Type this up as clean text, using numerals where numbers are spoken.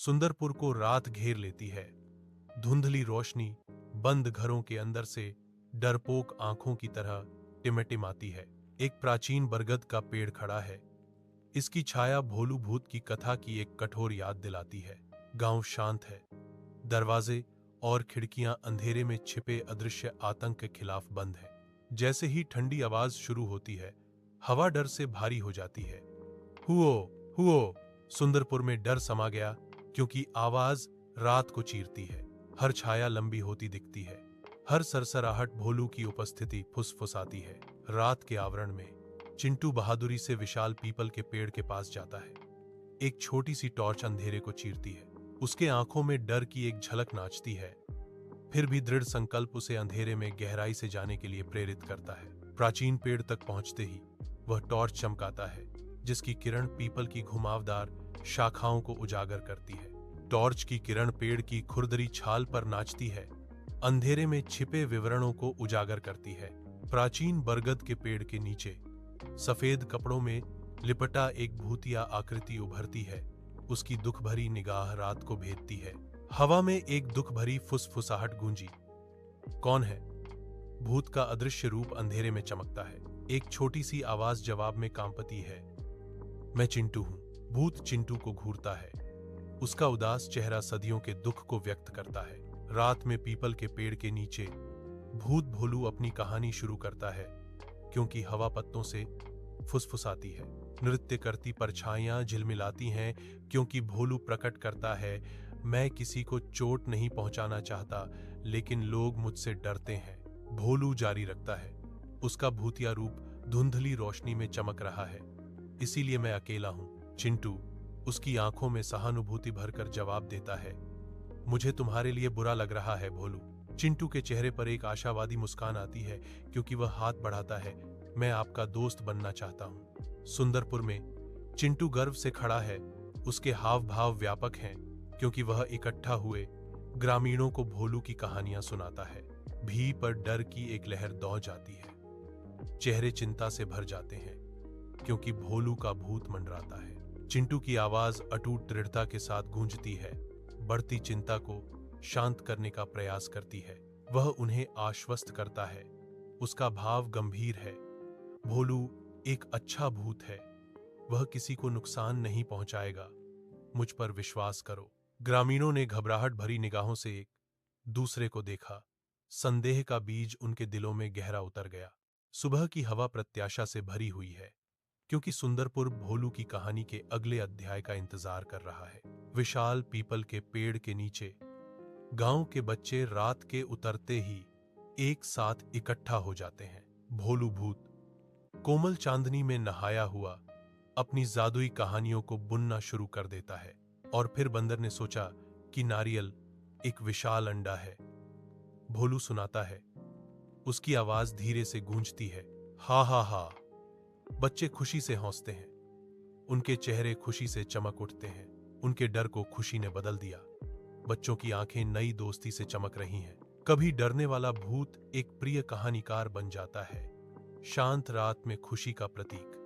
सुंदरपुर को रात घेर लेती है। धुंधली रोशनी बंद घरों के अंदर से डरपोक आंखों की तरह टिमटिमाती है। एक प्राचीन बरगद का पेड़ खड़ा है। इसकी छाया भोलू भूत की कथा की एक कठोर याद दिलाती है। गांव शांत है। दरवाजे और खिड़कियां अंधेरे में छिपे अदृश्य आतंक के खिलाफ बंद है। जैसे ही ठंडी आवाज शुरू होती है, हवा डर से भारी हो जाती है। हुओ हुओ। सुंदरपुर में डर समा गया, क्योंकि आवाज रात को चीरती है। हर छाया लंबी होती दिखती है। हर सरसराहट भोलू की उपस्थिति फुसफुसाती है। रात के आवरण में चिंटू बहादुरी से विशाल पीपल के पेड़ के पास जाता है। एक छोटी सी टॉर्च अंधेरे को चीरती है। उसके आंखों में डर की एक झलक नाचती है, फिर भी दृढ़ संकल्प उसे अंधेरे में गहराई से जाने के लिए प्रेरित करता है। प्राचीन पेड़ तक पहुंचते ही वह टॉर्च चमकाता है, जिसकी किरण पीपल की घुमावदार शाखाओं को उजागर करती है। टॉर्च की किरण पेड़ की खुरदरी छाल पर नाचती है, अंधेरे में छिपे विवरणों को उजागर करती है। प्राचीन बरगद के पेड़ के नीचे सफेद कपड़ों में लिपटा एक भूतिया आकृति उभरती है। उसकी दुख भरी निगाह रात को भेदती है। हवा में एक दुख भरी फुसफुसाहट गूंजी। कौन है? भूत का अदृश्य रूप अंधेरे में चमकता है। एक छोटी सी आवाज जवाब में कांपती है, मैं चिंटू हूं। भूत चिंटू को घूरता है। उसका उदास चेहरा सदियों के दुख को व्यक्त करता है। रात में पीपल के पेड़ के नीचे भूत भोलू अपनी कहानी शुरू करता है, क्योंकि हवा पत्तों से फुसफुसाती है। नृत्य करती परछाइयां झिलमिलाती हैं, क्योंकि भोलू प्रकट करता है, मैं किसी को चोट नहीं पहुंचाना चाहता, लेकिन लोग मुझसे डरते हैं। भोलू जारी रखता है, उसका भूतिया रूप धुंधली रोशनी में चमक रहा है। इसीलिए मैं अकेला हूं। चिंटू उसकी आंखों में सहानुभूति भरकर जवाब देता है, मुझे तुम्हारे लिए बुरा लग रहा है भोलू। चिंटू के चेहरे पर एक आशावादी मुस्कान आती है, क्योंकि वह हाथ बढ़ाता है, मैं आपका दोस्त बनना चाहता हूं। सुंदरपुर में चिंटू गर्व से खड़ा है। उसके हाव भाव व्यापक हैं, क्योंकि वह इकट्ठा हुए ग्रामीणों को भोलू की कहानियां सुनाता है। भी पर डर की एक लहर दौड़ जाती है। चेहरे चिंता से भर जाते हैं, क्योंकि भोलू का भूत मंडराता है। चिंटू की आवाज अटूट दृढ़ता के साथ गूंजती है, बढ़ती चिंता को शांत करने का प्रयास करती है। वह उन्हें आश्वस्त करता है। उसका भाव गंभीर है, भोलू एक अच्छा भूत है, वह किसी को नुकसान नहीं पहुंचाएगा, मुझ पर विश्वास करो। ग्रामीणों ने घबराहट भरी निगाहों से एक दूसरे को देखा। संदेह का बीज उनके दिलों में गहरा उतर गया। सुबह की हवा प्रत्याशा से भरी हुई है, क्योंकि सुंदरपुर भोलू की कहानी के अगले अध्याय का इंतजार कर रहा है। विशाल पीपल के पेड़ के नीचे गांव के बच्चे रात के उतरते ही एक साथ इकट्ठा हो जाते हैं। भोलू भूत कोमल चांदनी में नहाया हुआ अपनी जादुई कहानियों को बुनना शुरू कर देता है। और फिर बंदर ने सोचा कि नारियल एक विशाल अंडा है। भोलू सुनाता है, उसकी आवाज धीरे से गूंजती है, हा हा हा। बच्चे खुशी से हंसते हैं, उनके चेहरे खुशी से चमक उठते हैं। उनके डर को खुशी ने बदल दिया। बच्चों की आंखें नई दोस्ती से चमक रही हैं। कभी डरने वाला भूत एक प्रिय कहानीकार बन जाता है। शांत रात में खुशी का प्रतीक।